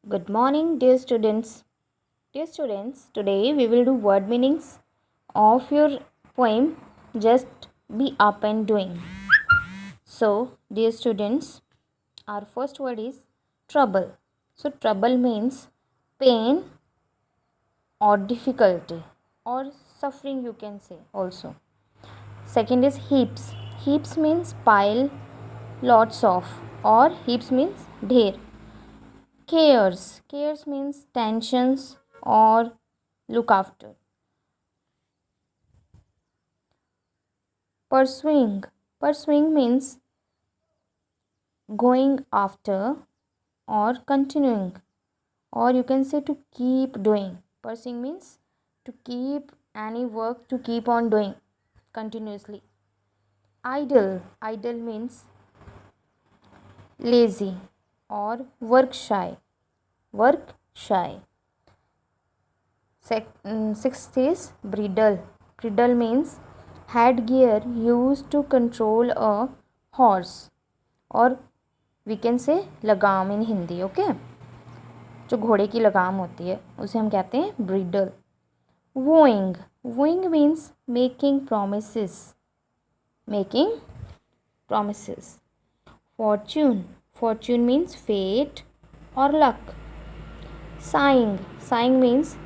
Good morning, dear students. Dear students, today we will do word meanings of your poem Just Be Up and Doing. So, dear students, our first word is trouble. So, trouble means pain or difficulty or suffering, you can say also. Second is heaps. Heaps means pile, lots of, or heaps means dher. Cares means tensions or look after. Pursuing means going after or continuing, or you can say to keep doing. Pursuing means to keep any work, to keep on doing continuously. Idle means lazy or work shy. Sixth is bridle means headgear used to control a horse, और we can say लगाम इन Hindi. Okay, जो घोड़े की लगाम होती है उसे हम कहते हैं bridal. Vowing means making promises. Fortune means fate और luck. Sighing means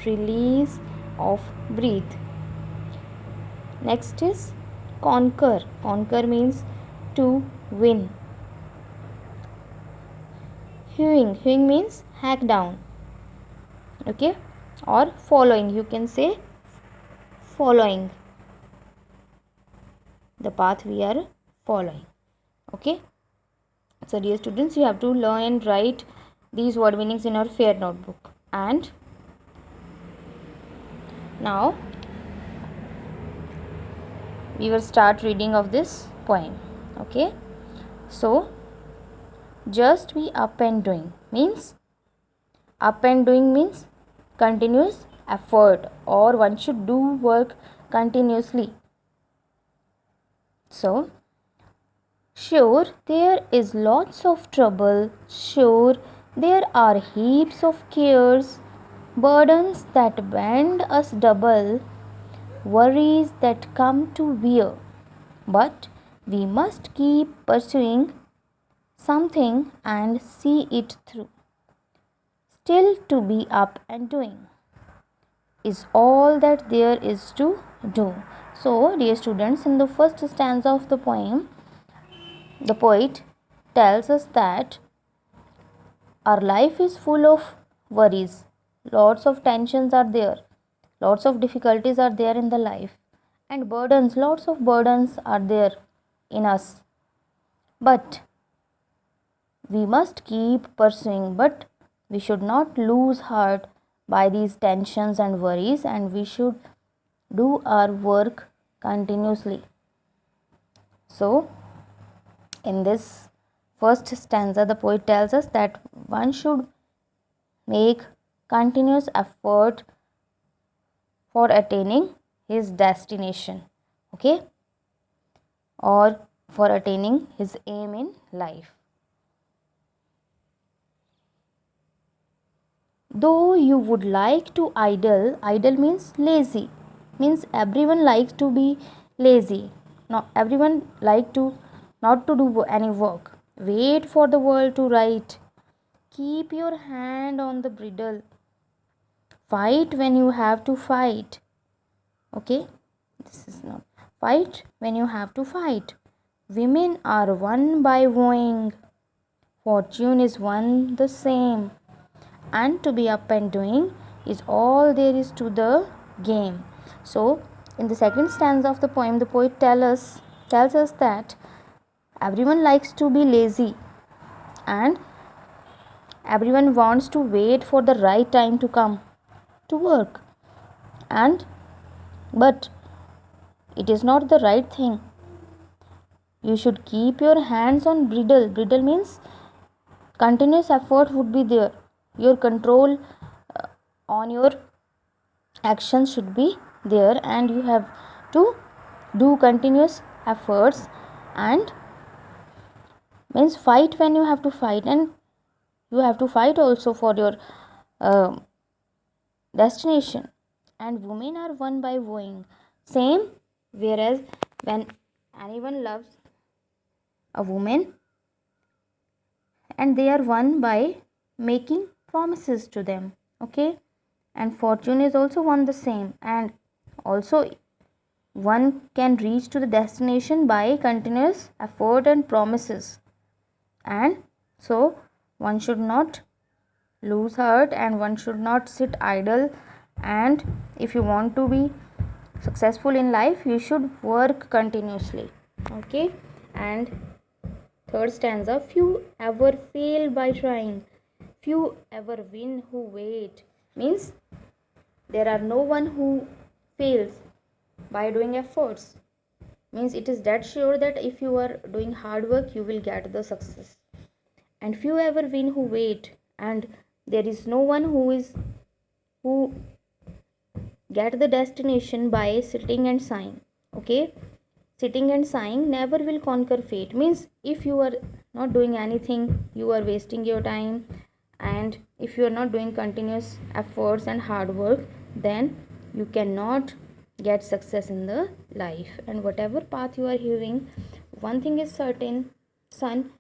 release of breath. Next is conquer means to win. Hewing means hack down. Okay, or following, you can say following the path we are following. Okay, so dear students, you have to learn and write these word meanings in our fair notebook. And now we will start reading of this poem. Okay, so just be up and doing means continuous effort, or one should do work continuously. So sure, there is lots of trouble, sure there are heaps of cares, burdens that bend us double, worries that come to bear, but we must keep pursuing something and see it through. Still to be up and doing is all that there is to do. So, dear students, in the first stanza of the poem, the poet tells us that our life is full of worries. Lots of tensions are there. Lots of difficulties are there in the life. And burdens, lots of burdens are there in us. But we must keep pursuing, but we should not lose heart by these tensions and worries, and we should do our work continuously. So, in this first stanza, the poet tells us that one should make continuous effort for attaining his destination, okay, or for attaining his aim in life. Though you would like to idle means lazy, means everyone likes to be lazy. No, everyone like to not to do any work. Wait for the world to right. Keep your hand on the bridle. Fight when you have to fight. Okay, this is not fight when you have to fight. Women are won by wooing. Fortune is won the same. And to be up and doing is all there is to the game. So, in the second stanza of the poem, the poet tells us that everyone likes to be lazy and everyone wants to wait for the right time to come to work. But it is not the right thing. You should keep your hands on bridle. Bridle means continuous effort would be there. Your control on your actions should be there, and you have to do continuous efforts, and means fight when you have to fight, and you have to fight also for your uh, destination. And women are won by wooing. Same, whereas when anyone loves a woman, and they are won by making promises to them. Okay, and fortune is also one the same, and also one can reach to the destination by continuous effort and promises. And so one should not lose heart, and one should not sit idle. And if you want to be successful in life, you should work continuously. Okay, and third stanza, few ever fail by trying, few ever win who wait. Means there are no one who fails by doing efforts. Means it is that sure that if you are doing hard work, you will get the success. And few ever win who wait, and there is no one who get the destination by sitting and sighing. Okay, sitting and sighing never will conquer fate. Means if you are not doing anything, you are wasting your time. And if you are not doing continuous efforts and hard work, then you cannot get success in the life. And whatever path you are hearing, one thing is certain, son,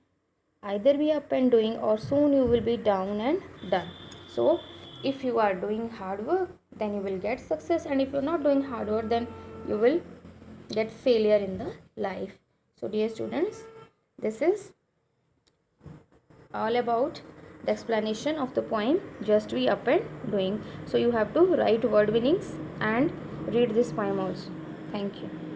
either be up and doing, or soon you will be down and done. So if you are doing hard work, then you will get success, and if you are not doing hard work, then you will get failure in the life. So dear students, this is all about the explanation of the poem Just Be Up and Doing. So you have to write word winnings and read this poem also. Thank you.